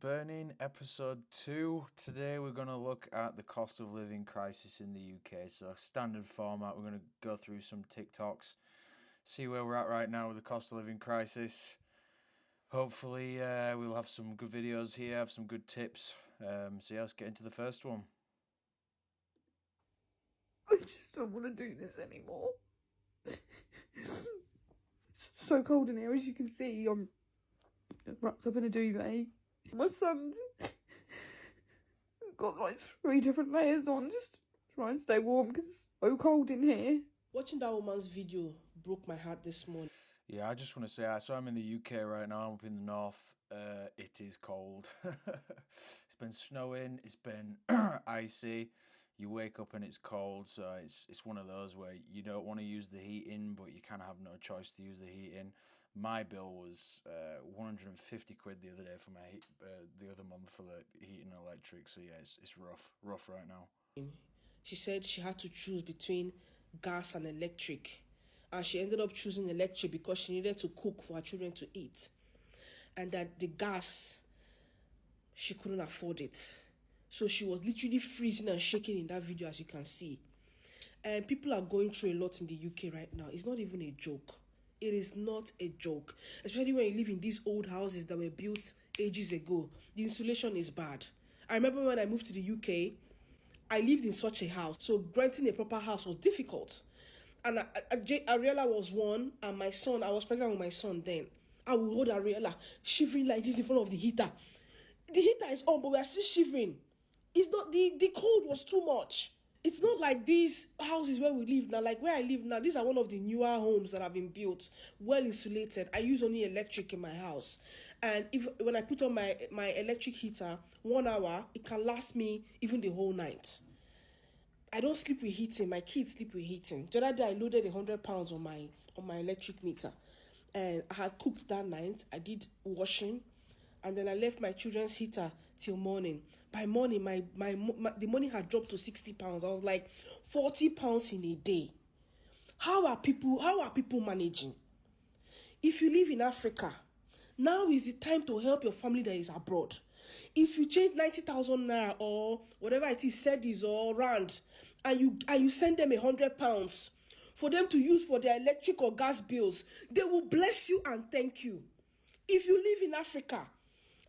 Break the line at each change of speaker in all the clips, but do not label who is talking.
Burning episode 2. Today we're going to look at the cost of living crisis in the UK. So, standard format, we're going to go through some TikToks, see where we're at right now with the cost of living crisis. Hopefully, we'll have some good videos here, have some good tips. So, yeah, let's get into the first one.
I just don't want to do this anymore. It's so cold in here, as you can see. I'm wrapped up in a duvet. My son's got like 3 different layers on just to try and stay warm because it's so cold in here.
Watching that woman's video broke my heart this morning.
Yeah, I just want to say, so I'm in the UK right now, I'm up in the north. It is cold. It's been snowing, it's been icy. You wake up and it's cold, so it's one of those where you don't want to use the heating, but you kind of have no choice to use the heating. My bill was 150 quid the other day for my the other month for the heating and electric. So yeah, it's rough right now.
She said she had to choose between gas and electric, and she ended up choosing electric because she needed to cook for her children to eat, and that the gas, she couldn't afford it. So she was literally freezing and shaking in that video, as you can see. And people are going through a lot in the UK right now. It's not even a joke. It is not a joke. Especially when you live in these old houses that were built ages ago. The insulation is bad. I remember when I moved to the UK, I lived in such a house. So renting a proper house was difficult. And Ariella was one, and my son, I was pregnant with my son then. I would hold Ariella shivering like this in front of the heater. The heater is on, but we are still shivering. It's not, the cold was too much. It's not like these houses where we live now, like where I live now. These are one of the newer homes that have been built, well insulated. I use only electric in my house, and when I put on my electric heater, 1 hour, it can last me even the whole night. I don't sleep with heating. My kids sleep with heating. The other day I loaded £100 on my electric meter, and I had cooked that night. I did washing, and then I left my children's heater till morning. By morning, the money had dropped to £60. I was like, £40 in a day. How are people managing? If you live in Africa, now is the time to help your family that is abroad. If you change 90,000 naira or whatever it is, cedis or rand, and you send them £100 for them to use for their electric or gas bills, they will bless you and thank you. If you live in Africa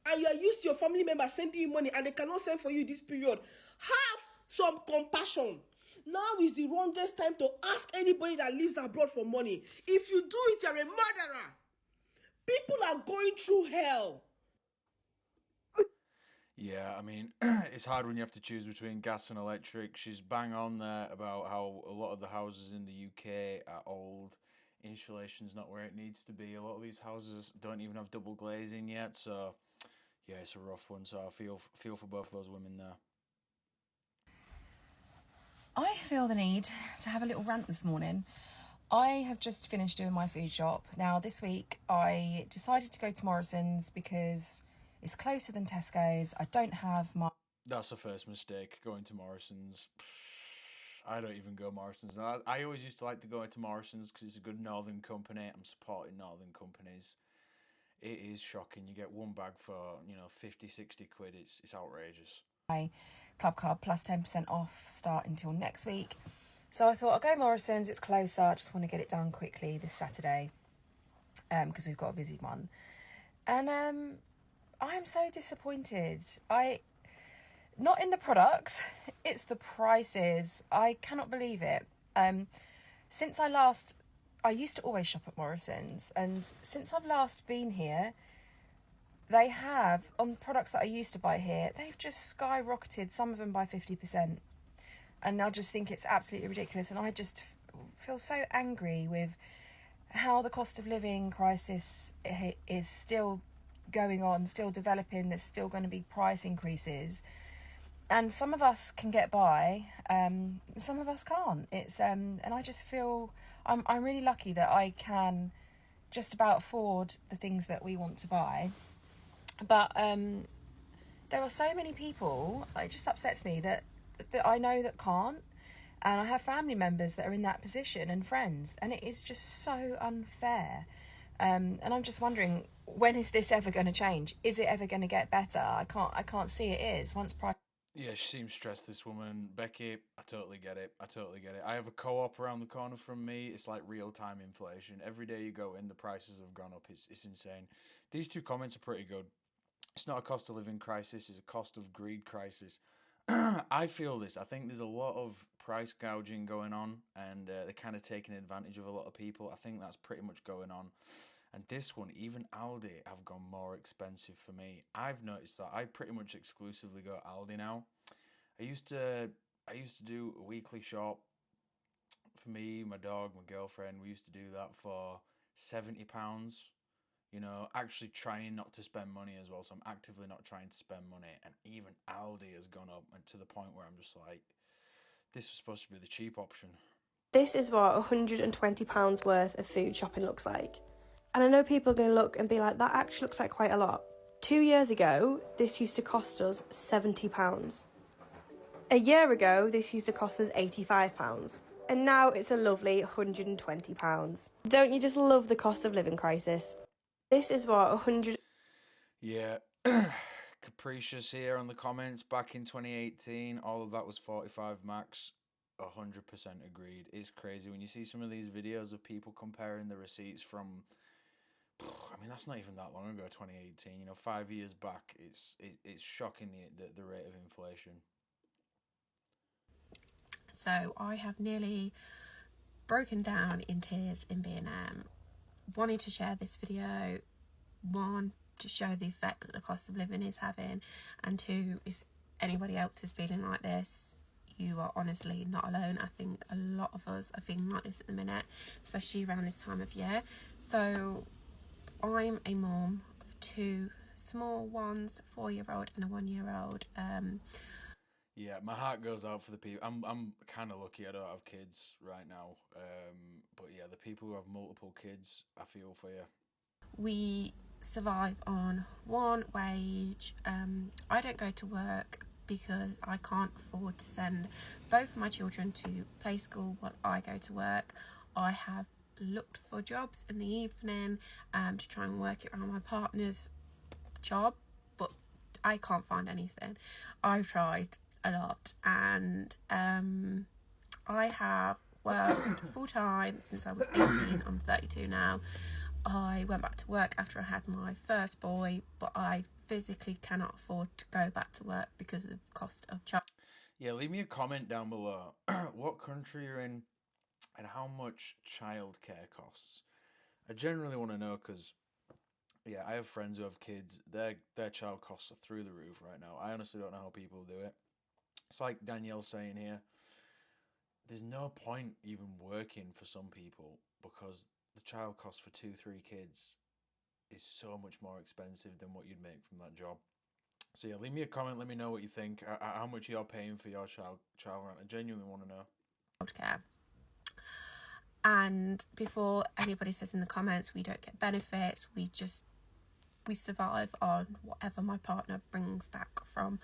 and you are used to your family members sending you money and they cannot send for you this period, have some compassion. Now is the wrongest time to ask anybody that lives abroad for money. If you do it, you're a murderer. People are going through hell.
Yeah, I mean, it's hard when you have to choose between gas and electric. She's bang on there about how a lot of the houses in the UK are old. Insulation's not where it needs to be. A lot of these houses don't even have double glazing yet. So, yeah, it's a rough one. So I feel for both of those women there.
I feel the need to have a little rant this morning. I have just finished doing my food shop. Now, this week, I decided to go to Morrison's because it's closer than Tesco's. I don't have my...
That's the first mistake, going to Morrison's. I don't even go Morrison's. I always used to like to go to Morrison's because it's a good northern company. I'm supporting northern companies. It is shocking. You get one bag for, 50, 60 quid. It's outrageous.
Club card plus 10% off start until next week. So I thought I'll go Morrison's, it's closer. I just want to get it done quickly this Saturday because we've got a busy one. And I am so disappointed. Not in the products, it's the prices. I cannot believe it. Since I used to always shop at Morrison's, and since I've last been here, they have, on products that I used to buy here, they've just skyrocketed, some of them by 50%. And I just think it's absolutely ridiculous. And I just feel so angry with how the cost of living crisis is still going on, still developing. There's still going to be price increases. And some of us can get by, some of us can't. And I just feel I'm really lucky that I can just about afford the things that we want to buy. But there are so many people, it just upsets me that I know that can't. And I have family members that are in that position and friends. And it is just so unfair. And I'm just wondering, when is this ever going to change? Is it ever going to get better? I can't see it is. Once price.
Yeah, she seems stressed, this woman. Becky, I totally get it. I have a co-op around the corner from me. It's like real-time inflation. Every day you go in, the prices have gone up. It's insane. These two comments are pretty good. It's not a cost of living crisis, it's a cost of greed crisis. I feel this. I think there's a lot of price gouging going on, and they're kind of taking advantage of a lot of people. I think that's pretty much going on. And this one, even Aldi have gone more expensive for me. I've noticed that I pretty much exclusively go Aldi now. I used to I used to do a weekly shop for me, my dog, my girlfriend. We used to do that for £70. Actually trying not to spend money as well. So I'm actively not trying to spend money. And even Aldi has gone up, and to the point where I'm just like, this was supposed to be the cheap option.
This is what £120 worth of food shopping looks like. And I know people are going to look and be like, that actually looks like quite a lot. 2 years ago, this used to cost us £70. A year ago, this used to cost us £85. And now it's a lovely £120. Don't you just love the cost of living crisis? This is what 100...
Yeah. Capricious here on the comments. Back in 2018, all of that was 45 max. 100% agreed. It's crazy when you see some of these videos of people comparing the receipts from, I mean, that's not even that long ago, 2018. 5 years back. It's shocking the rate of inflation.
So I have nearly broken down in tears in B&M. Wanting to share this video, one, to show the effect that the cost of living is having, and two, if anybody else is feeling like this, you are honestly not alone. I think a lot of us are feeling like this at the minute, especially around this time of year. So I'm a mom of two small ones, 4-year-old and a 1-year-old.
Yeah, my heart goes out for the people. I'm kind of lucky I don't have kids right now. But yeah, the people who have multiple kids, I feel for you.
We survive on one wage. I don't go to work because I can't afford to send both of my children to play school while I go to work. I have looked for jobs in the evening to try and work it around my partner's job, but I can't find anything. I've tried a lot, and I have worked full-time since I was 18. I'm 32 now. I went back to work after I had my first boy, but I physically cannot afford to go back to work because of the cost of child.
Yeah, leave me a comment down below what country you're in and how much childcare costs. I generally want to know because, yeah, I have friends who have kids. Their child costs are through the roof right now. I honestly don't know how people do it. It's like Danielle's saying here. There's no point even working for some people because the child cost for 2-3 kids is so much more expensive than what you'd make from that job. So yeah, leave me a comment. Let me know what you think. How much you're paying for your child rent. I genuinely want to know.
Childcare. And before anybody says in the comments we don't get benefits, we survive on whatever my partner brings back from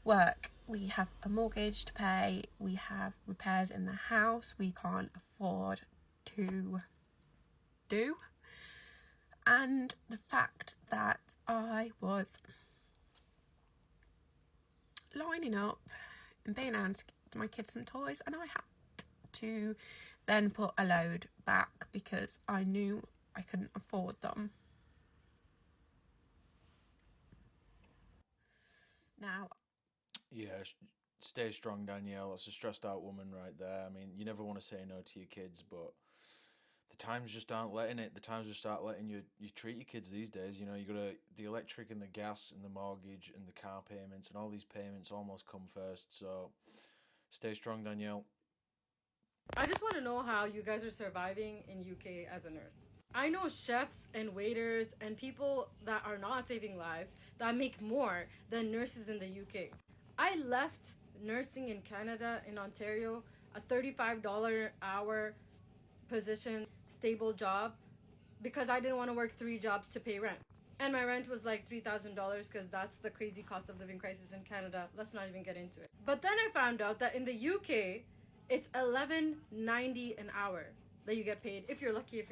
work. We have a mortgage to pay, we have repairs in the house we can't afford to do, and the fact that I was lining up and being able to get my kids some toys, and I had to then put a load back because I knew I couldn't afford them. Now,
Yeah, stay strong, Danielle. That's a stressed out woman right there. I mean, you never want to say no to your kids, but the times just aren't letting it. The times just aren't letting you treat your kids these days. You got the electric and the gas and the mortgage and the car payments, and all these payments almost come first. So stay strong, Danielle.
I just want to know how you guys are surviving in UK as a nurse. I know chefs and waiters and people that are not saving lives that make more than nurses in the UK. I left nursing in Canada, in Ontario, a $35 hour position, stable job, because I didn't want to work 3 jobs to pay rent. And my rent was like $3,000 because that's the crazy cost of living crisis in Canada. Let's not even get into it. But then I found out that in the UK, it's $11.90 an hour that you get paid if you're lucky.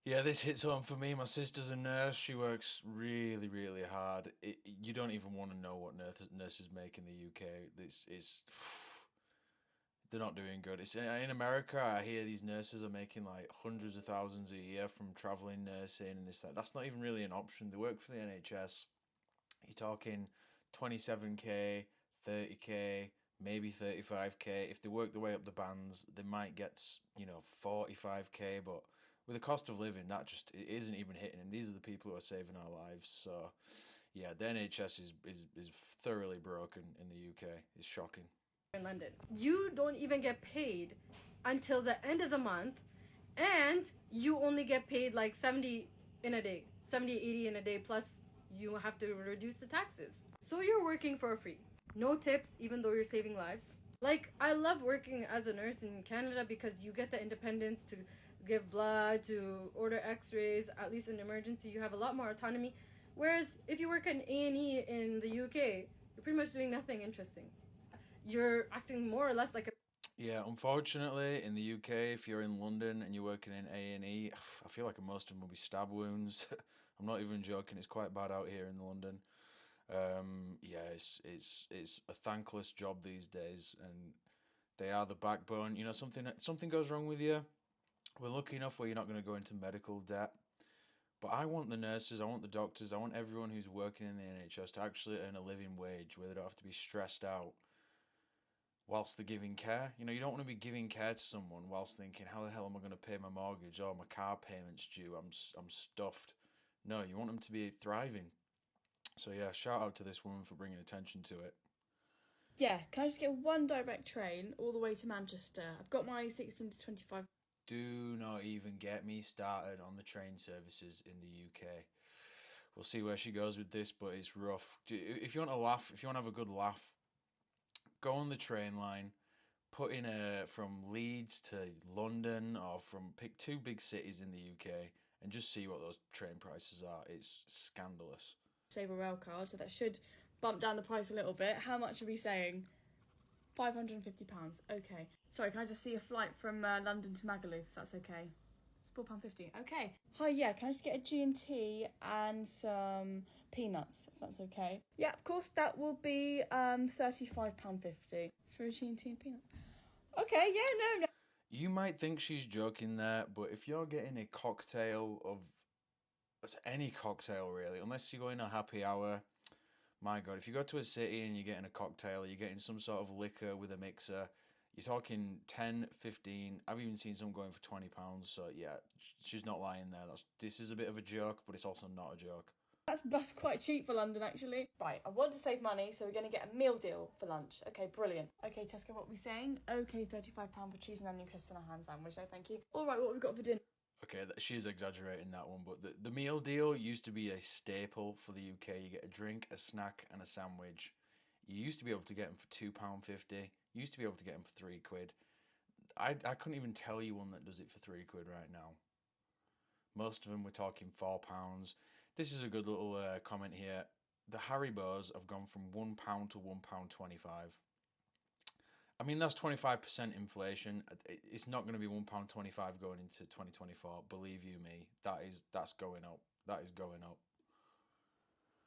Yeah, this hits home for me. My sister's a nurse. She works really, really hard. You don't even want to know what nurses make in the UK. It's they're not doing good. It's in America. I hear these nurses are making like hundreds of thousands a year from traveling nursing and this that. That's not even really an option. They work for the NHS. You're talking 27k, 30k, maybe 35k. If they work their way up the bands, they might get 45k. But with the cost of living, that just it isn't even hitting. And these are the people who are saving our lives. So yeah, the NHS is thoroughly broken in the UK. It's shocking.
In London, you don't even get paid until the end of the month, and you only get paid like 70 in a day, 70, 80 in a day, plus you have to reduce the taxes. So you're working for free. No tips, even though you're saving lives. Like, I love working as a nurse in Canada because you get the independence to give blood, to order x-rays, at least in emergency, you have a lot more autonomy. Whereas if you work in A&E in the UK, you're pretty much doing nothing interesting. You're acting more or less like a...
Yeah, unfortunately, in the UK, if you're in London and you're working in A&E, I feel like most of them will be stab wounds. I'm not even joking. It's quite bad out here in London. Yeah, it's a thankless job these days, and they are the backbone. You know, something goes wrong with you. We're lucky enough where you're not going to go into medical debt. But I want the nurses, I want the doctors, I want everyone who's working in the NHS to actually earn a living wage where they don't have to be stressed out whilst they're giving care. You know, you don't want to be giving care to someone whilst thinking, how the hell am I going to pay my mortgage? Oh, my car payment's due. I'm stuffed. No, you want them to be thriving. So yeah, shout out to this woman for bringing attention to it.
Yeah, can I just get one direct train all the way to Manchester? I've got my 16 to 25.
Do not even get me started on the train services in the UK. We'll see where she goes with this, but it's rough. If you want to laugh, if you want to have a good laugh, go on the train line, put in from Leeds to London, or pick two big cities in the UK, and just see what those train prices are. It's scandalous.
Save a rail card, so that should bump down the price a little bit. How much are we saying? £550. Okay. Sorry, can I just see a flight from London to Magaluf, if that's okay? It's £4.50. Okay. Hi, yeah, can I just get a G&T and some peanuts, if that's okay? Yeah, of course, that will be £35.50 for a G&T and peanuts. Okay, yeah, no.
You might think she's joking there, but if you're getting a cocktail of any cocktail really, unless you're going to happy hour, my God, if you go to a city and you're getting a cocktail, you're getting some sort of liquor with a mixer, you're talking 10, 15. I've even seen some going for £20. So yeah, she's not lying there. This is a bit of a joke, but it's also not a joke.
That's quite cheap for London, actually. Right, I want to save money, so we're going to get a meal deal for lunch. Okay, brilliant. Okay, Tesco, what are we saying? Okay, £35 for cheese and onion crisps and a ham sandwich, no thank you. All right, what have we got for dinner?
Okay, she's exaggerating that one, but the meal deal used to be a staple for the UK. You get a drink, a snack, and a sandwich. You used to be able to get them for £2.50. You used to be able to get them for £3. I couldn't even tell you one that does it for £3 right now. Most of them we're talking £4. This is a good little comment here. The Haribos have gone from £1 to £1.25. I mean, that's 25% inflation. It's not going to be £1.25 going into 2024. Believe you me, that's going up. That is going up.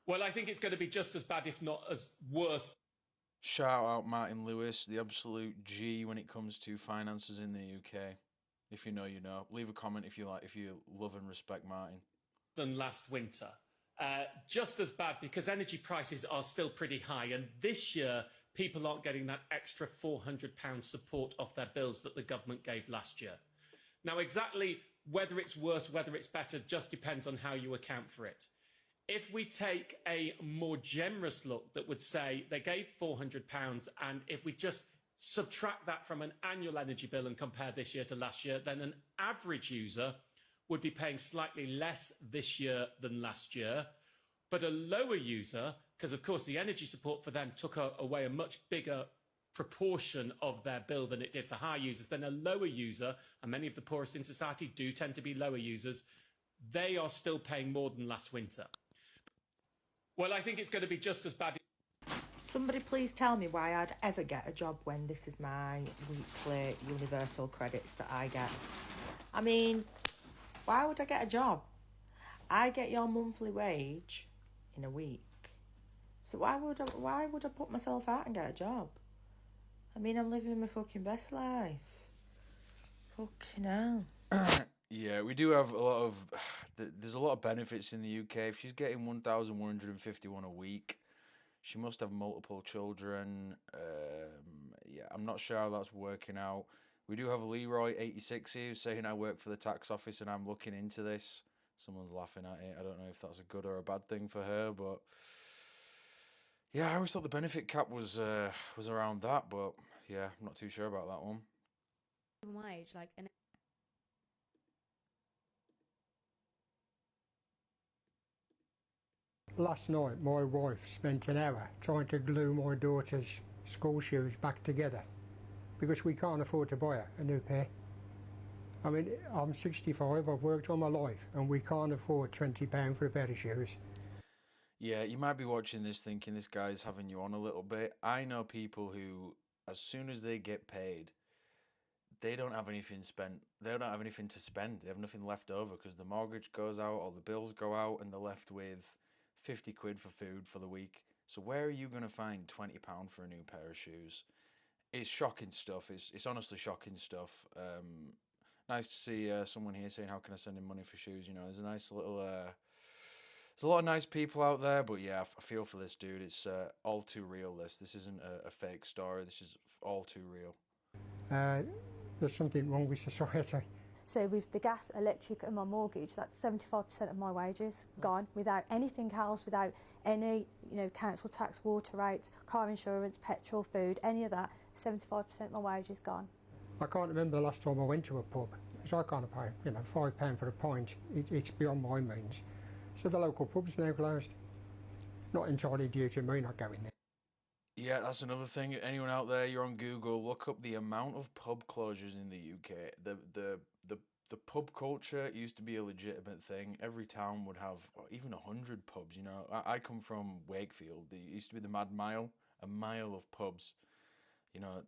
Well, I think it's going to be just as bad, if not as worse.
Shout out Martin Lewis, the absolute G when it comes to finances in the UK. If you know, you know. Leave a comment if you like. If you love and respect Martin.
Than last winter. Just as bad because energy prices are still pretty high, and this year people aren't getting that extra £400 support off their bills that the government gave last year. Now, exactly whether it's worse, whether it's better, just depends on how you account for it. If we take a more generous look that would say they gave £400, and if we just subtract that from an annual energy bill and compare this year to last year, then an average user would be paying slightly less this year than last year. But a lower user, because of course the energy support for them took away a much bigger proportion of their bill than it did for high users, then a lower user, and many of the poorest in society do tend to be lower users, they are still paying more than last winter. Well, I think it's going to be just as bad.
Somebody please tell me why I'd ever get a job when this is my weekly universal credits that I get. I mean, Why would I get a job? I get your monthly wage in a week. So why would I put myself out and get a job? I mean, I'm living my fucking best life. Fucking hell.
Yeah, we do have a lot of. There's a lot of benefits in the UK. If she's getting 1,151 a week, she must have multiple children. Yeah, I'm not sure how that's working out. We do have Leroy86 here who's saying I work for the tax office and I'm looking into this. Someone's laughing at it. I don't know if that's a good or a bad thing for her, but yeah, I always thought the benefit cap was around that, but yeah, I'm not too sure about that one.
Wage, like an
Last night, my wife spent an hour trying to glue my daughter's school shoes back together because we can't afford to buy her a new pair. I mean, I'm 65, I've worked all my life, and we can't afford £20 for a pair of shoes.
Yeah, you might be watching this thinking this guy's having you on a little bit. I know people who, as soon as they get paid, they don't have anything spent. They don't have anything to spend. They have nothing left over because the mortgage goes out, all the bills go out, and they're left with 50 quid for food for the week. So where are you going to find £20 for a new pair of shoes? It's shocking stuff. It's honestly shocking stuff. Nice to see someone here saying, how can I send in money for shoes? You know, there's a nice little... there's a lot of nice people out there, but yeah, I feel for this dude. It's all too real, this isn't a fake story. This is all too real.
There's something wrong with society.
So with the gas, electric and my mortgage, that's 75% of my wages gone without anything else, without any, council tax, water rates, car insurance, petrol, food, any of that. 75% of my wages gone.
I can't remember the last time I went to a pub because I can't pay, £5 for a pint. It's beyond my means. So the local pub's now closed. Not entirely due to me not going there.
Yeah, that's another thing. Anyone out there, you're on Google, look up the amount of pub closures in the UK. The pub culture used to be a legitimate thing. Every town would have even 100 pubs. I come from Wakefield. There used to be the Mad Mile, a mile of pubs.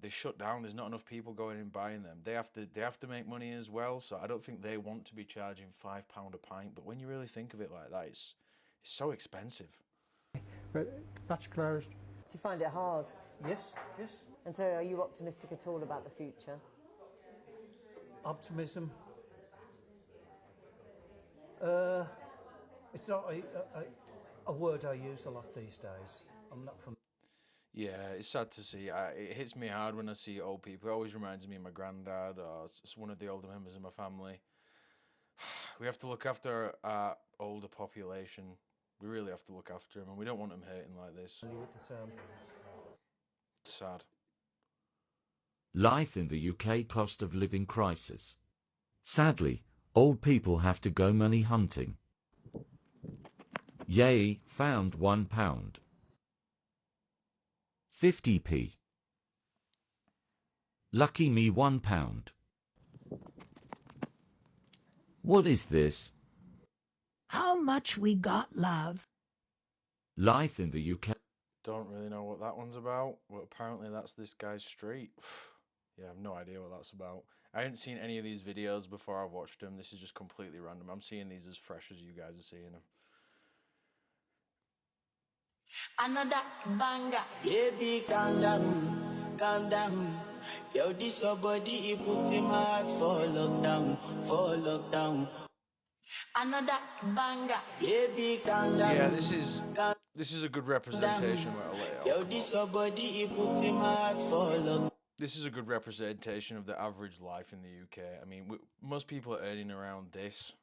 They shut down. There's not enough people going and buying them. They have to make money as well. So I don't think they want to be charging £5 a pint. But when you really think of it like that, it's so expensive.
But that's closed.
Do you find it hard?
Yes.
And so are you optimistic at all about the future?
Optimism. It's not a word I use a lot these days. I'm not from...
Yeah, it's sad to see. It hits me hard when I see old people. It always reminds me of my granddad or it's one of the older members of my family. We have to look after our older population. We really have to look after them, and we don't want them hurting like this. It's sad.
Life in the UK cost of living crisis. Sadly, old people have to go money hunting. Yay, found £1. 50p. Lucky me £1. What is this?
How much we got, love?
Life in the UK.
Don't really know what that one's about, but apparently that's this guy's street. Yeah, I have no idea what that's about. I haven't seen any of these videos before I've watched them. This is just completely random. I'm seeing these as fresh as you guys are seeing them.
Another banger. Baby, calm down. Yo, this your body, you put him heart for lockdown. Another banger. Baby, calm down.
Yeah, this is a good representation.
Yo, this your body, you put him heart for lockdown.
This is a good representation of the average life in the UK. I mean, most people are earning around this.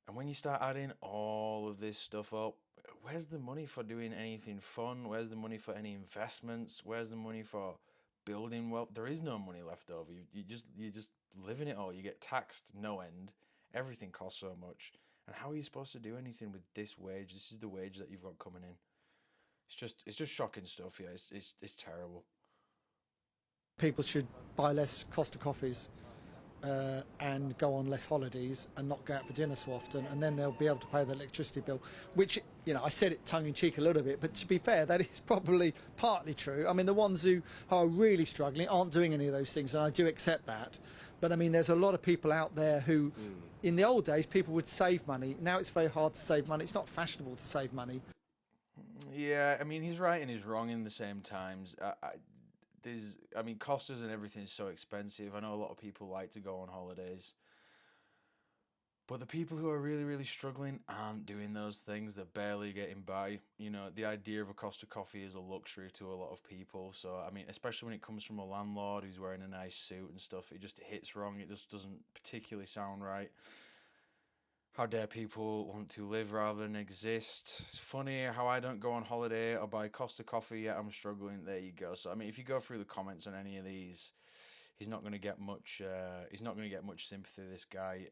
And when you start adding all of this stuff up, where's the money for doing anything fun? Where's the money for any investments? Where's the money for building wealth? There is no money left over. You just live in it all. You get taxed no end. Everything costs so much. And how are you supposed to do anything with this wage? This is the wage that you've got coming in. It's just shocking stuff. Yeah, it's terrible.
People should buy less Costa coffees and go on less holidays and not go out for dinner so often, and then they'll be able to pay the electricity bill, which, I said it tongue-in-cheek a little bit, but to be fair, that is probably partly true. I mean, the ones who are really struggling aren't doing any of those things, and I do accept that. But I mean, there's a lot of people out there who, in the old days, people would save money. Now it's very hard to save money. It's not fashionable to save money.
Yeah, I mean, he's right and he's wrong in the same times. I mean, Costas and everything is so expensive. I know a lot of people like to go on holidays. But the people who are really, really struggling aren't doing those things. They're barely getting by. You know, the idea of a Costa coffee is a luxury to a lot of people. So, I mean, especially when it comes from a landlord who's wearing a nice suit and stuff, it just hits wrong. It just doesn't particularly sound right. How dare people want to live rather than exist? It's funny how I don't go on holiday or buy Costa coffee yet I'm struggling. There you go. So, I mean, if you go through the comments on any of these, he's not going to get much. He's not going to get much sympathy. This guy,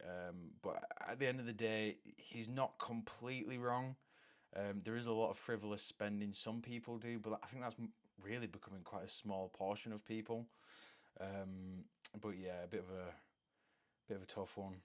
but at the end of the day, he's not completely wrong. There is a lot of frivolous spending. Some people do, but I think that's really becoming quite a small portion of people. But yeah, a bit of a tough one.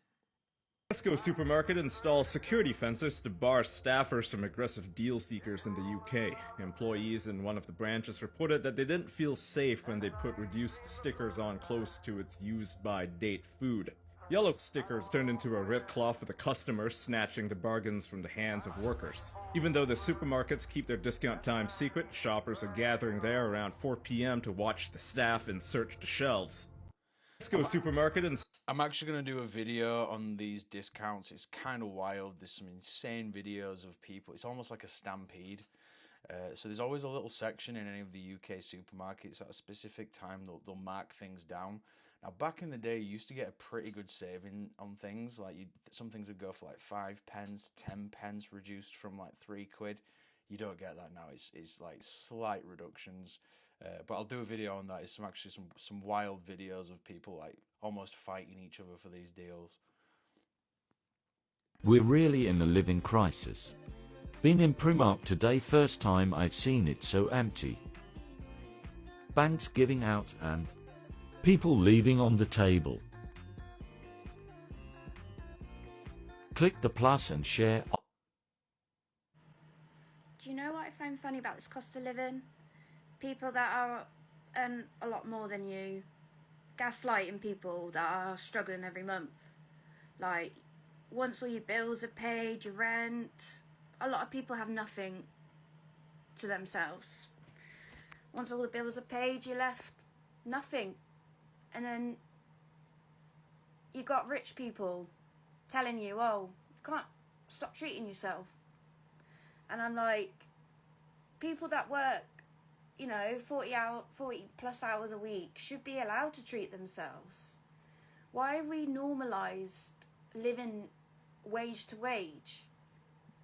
Tesco supermarket installs security fences to bar staffers from aggressive deal seekers in the UK. Employees in one of the branches reported that they didn't feel safe when they put reduced stickers on close to its used-by date food. Yellow stickers turned into a red cloth for the customers, snatching the bargains from the hands of workers. Even though the supermarkets keep their discount time secret, shoppers are gathering there around 4 p.m. to watch the staff insert the shelves. Tesco supermarket and
I'm actually going to do a video on these discounts. It's kind of wild. There's some insane videos of people. It's almost like a stampede. So there's always a little section in any of the UK supermarkets at a specific time. They'll mark things down. Now, back in the day, you used to get a pretty good saving on things. Like some things would go for like 5 pence, 10 pence, reduced from like £3. You don't get that now. It's like slight reductions. But I'll do a video on that. It's some wild videos of people like almost fighting each other for these deals.
We're really in a living crisis. Been in Primark today, first time I've seen it so empty. Banks giving out and people leaving on the table. Click the plus and share.
Do you know what I find funny about this cost of living? People that earn a lot more than you, gaslighting people that are struggling every month. Like, once all your bills are paid, your rent, a lot of people have nothing to themselves. Once all the bills are paid, you're left nothing. And then you got rich people telling you, oh, you can't stop treating yourself. And I'm like, people that work, you know, 40 plus hours a week should be allowed to treat themselves. Why have we normalised living wage to wage?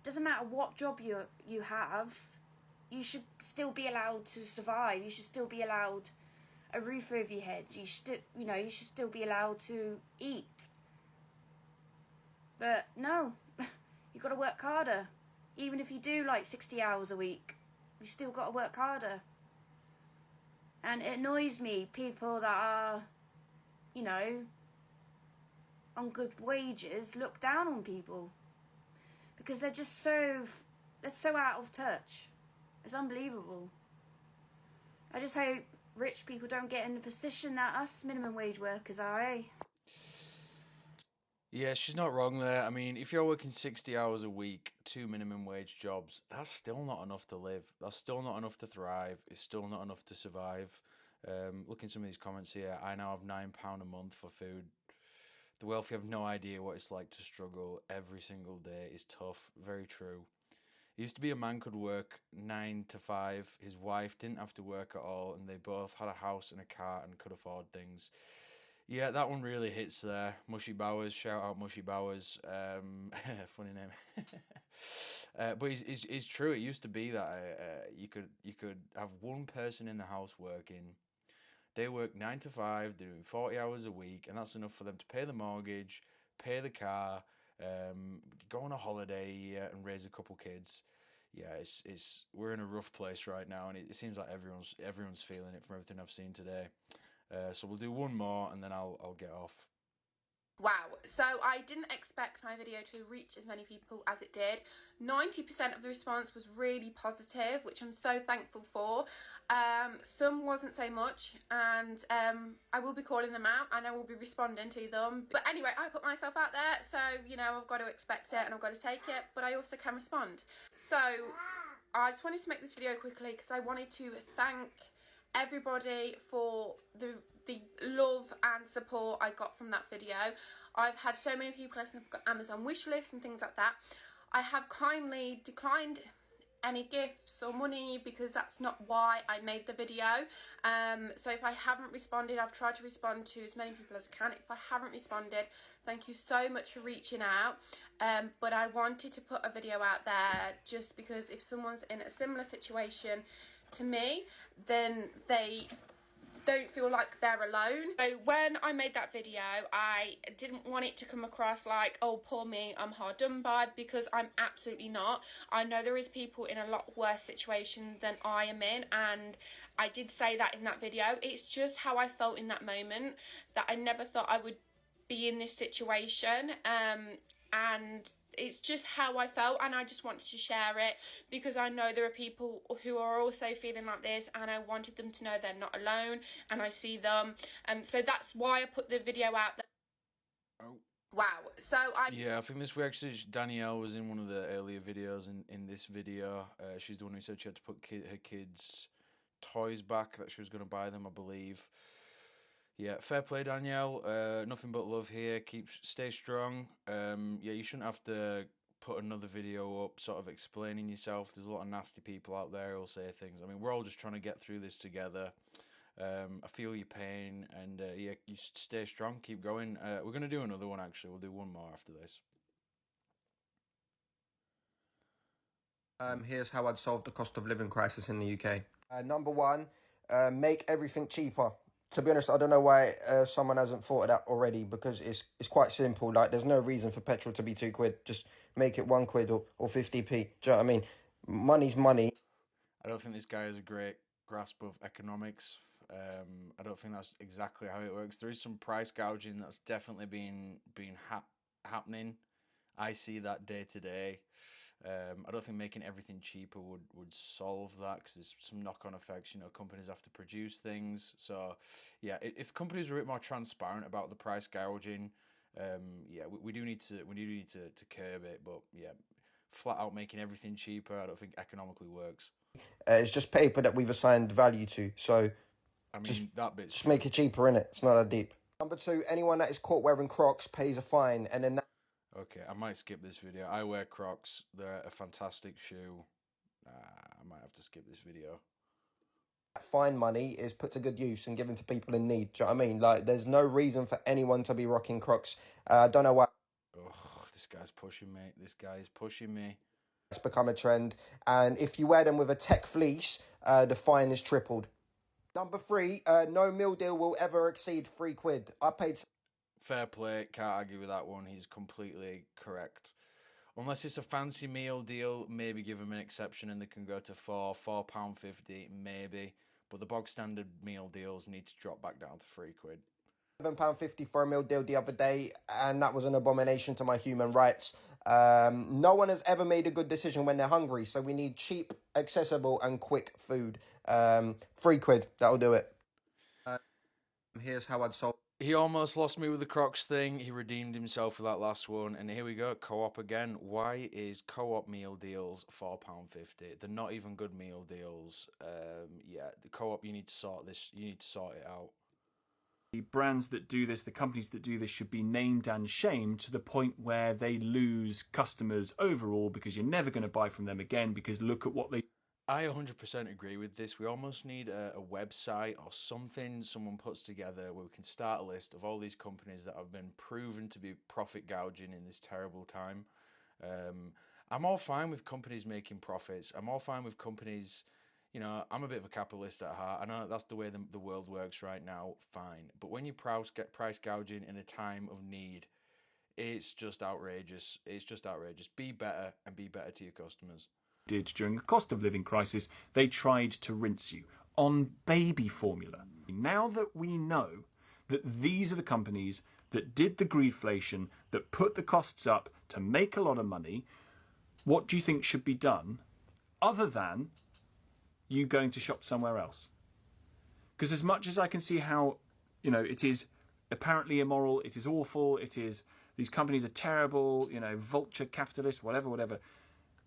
Doesn't matter what job you have, you should still be allowed to survive. You should still be allowed a roof over your head. You should still be allowed to eat. But no, you've got to work harder. Even if you do like 60 hours a week, you still got to work harder. And it annoys me, people that are, you know, on good wages look down on people. Because they're just so out of touch. It's unbelievable. I just hope rich people don't get in the position that us minimum wage workers are, eh?
Yeah, she's not wrong there. I mean, if you're working 60 hours a week, 2 minimum wage jobs, that's still not enough to live. That's still not enough to thrive. It's still not enough to survive. Looking at some of these comments here, I now have £9 a month for food. The wealthy have no idea what it's like to struggle every single day. It's tough. Very true. It used to be a man could work 9 to 5. His wife didn't have to work at all, and they both had a house and a car and could afford things. Yeah, that one really hits there. Mushy Bowers, shout out Mushy Bowers. Funny name. But it's true. It used to be that you could have one person in the house working. They work 9 to 5, they're doing 40 hours a week, and that's enough for them to pay the mortgage, pay the car, go on a holiday and raise a couple kids. Yeah, it's we're in a rough place right now, and it seems like everyone's feeling it from everything I've seen today. So we'll do one more, and then I'll get off.
Wow, so I didn't expect my video to reach as many people as it did. 90% of the response was really positive, which I'm so thankful for. Some wasn't so much, and I will be calling them out and I will be responding to them. But anyway, I put myself out there, so, you know, I've got to expect it and I've got to take it, but I also can respond. So I just wanted to make this video quickly because I wanted to thank everybody for the love and support I got from that video. I've had so many people asking for Amazon wish lists and things like that. I have kindly declined any gifts or money because that's not why I made the video. So if I haven't responded, I've tried to respond to as many people as I can. If I haven't responded, thank you so much for reaching out. But I wanted to put a video out there just because if someone's in a similar situation to me, then they don't feel like they're alone. So when I made that video, I didn't want it to come across like, oh, poor me, I'm hard done by, because I'm absolutely not. I know there is people in a lot worse situation than I am in, and I did say that in that video. It's just how I felt in that moment, that I never thought I would be in this situation, and it's just how I felt, and I just wanted to share it because I know there are people who are also feeling like this, and I wanted them to know they're not alone, and I see them. So that's why I put the video out there.
Oh.
Wow. So
Yeah, I think this week actually Danielle was in one of the earlier videos. In this video, she's the one who said she had to put her kids' toys back that she was going to buy them, I believe. Yeah, fair play, Danielle. Nothing but love here. Stay strong. Yeah, you shouldn't have to put another video up sort of explaining yourself. There's a lot of nasty people out there who'll say things. I mean, we're all just trying to get through this together. I feel your pain, and yeah, you stay strong, keep going. We're going to do another one, actually. We'll do one more after this.
Here's how I'd solve the cost of living crisis in the UK. Number one, make everything cheaper. To be honest, I don't know why someone hasn't thought of that already, because it's quite simple. Like, there's no reason for petrol to be £2. Just make it £1 or 50p. Do you know what I mean? Money's money.
I don't think this guy has a great grasp of economics. I don't think that's exactly how it works. There is some price gouging that's definitely been happening. I see that day to day. I don't think making everything cheaper would solve that, because there's some knock-on effects. You know, companies have to produce things. So, yeah, if companies are a bit more transparent about the price gouging, yeah, we do need to curb it. But yeah, flat out making everything cheaper, I don't think economically works.
It's just paper that we've assigned value to. So,
I mean, that bit's
just make it cheaper, innit? It's not that deep. Number two, anyone that is caught wearing Crocs pays a fine, and then
Okay, I might skip this video. I wear Crocs. They're a fantastic shoe. I might have to skip this video.
fine money is put to good use and given to people in need. Do you know what I mean? Like, there's no reason for anyone to be rocking Crocs. I don't know why.
Oh, this guy's pushing me. This guy is pushing me.
It's become a trend. And if you wear them with a tech fleece, the fine is tripled. Number three, no meal deal will ever exceed £3. I paid...
Fair play, can't argue with that one. He's completely correct. Unless it's a fancy meal deal, maybe give them an exception and they can go to £4.50, maybe. But the bog standard meal deals need to drop back down to £3.
£7.50 for a meal deal the other day, and that was an abomination to my human rights. No one has ever made a good decision when they're hungry, so we need cheap, accessible, and quick food. £3, that'll do it. Here's how I'd solve.
He almost lost me with the Crocs thing. He redeemed himself for that last one. And here we go, Co-op again. Why is Co-op meal deals £4.50? They're not even good meal deals. Yeah, the Co-op, you need to sort this. You need to sort it out.
The brands that do this, the companies that do this, should be named and shamed to the point where they lose customers overall, because you're never going to buy from them again, because look at what they...
I 100% agree with this. We almost need a website or something someone puts together where we can start a list of all these companies that have been proven to be profit gouging in this terrible time. I'm all fine with companies making profits. I'm all fine with companies, you know, I'm a bit of a capitalist at heart. I know that's the way the world works right now, fine. But when you price gouging in a time of need, it's just outrageous. It's just outrageous. Be better and be better to your customers.
Did during the cost of living crisis, they tried to rinse you on baby formula. Now that we know that these are the companies that did the greedflation, that put the costs up to make a lot of money, what do you think should be done other than you going to shop somewhere else? Because as much as I can see how, you know, it is apparently immoral, it is awful, it is, these companies are terrible, you know, vulture capitalists, whatever,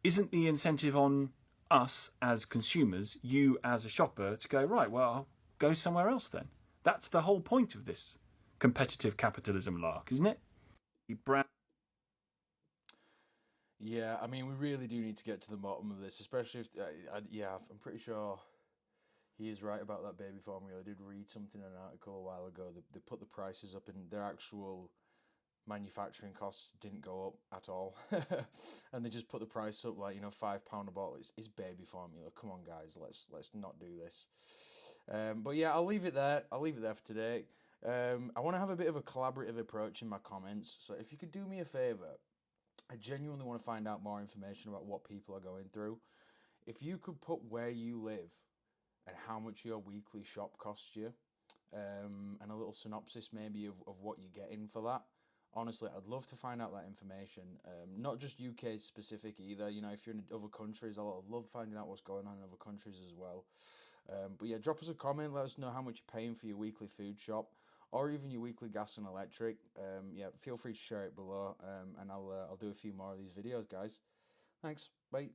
isn't the incentive on us as consumers, you as a shopper, to go, right, well, I'll go somewhere else then? That's the whole point of this competitive capitalism lark, isn't it?
Yeah, I mean, we really do need to get to the bottom of this, especially if, yeah, I'm pretty sure he is right about that baby formula. I did read something in an article a while ago. They put the prices up, and their actual manufacturing costs didn't go up at all. And they just put the price up, like, you know, £5 a bottle. It's baby formula. Come on, guys, let's not do this. But yeah, I'll leave it there. I'll leave it there for today. I want to have a bit of a collaborative approach in my comments. So if you could do me a favour, I genuinely want to find out more information about what people are going through. If you could put where you live and how much your weekly shop costs you, and a little synopsis maybe of what you're getting for that. Honestly, I'd love to find out that information. Not just UK specific either. You know, if you're in other countries, I'll love finding out what's going on in other countries as well. But yeah, drop us a comment. Let us know how much you're paying for your weekly food shop, or even your weekly gas and electric. Yeah, feel free to share it below, and I'll do a few more of these videos, guys. Thanks. Bye.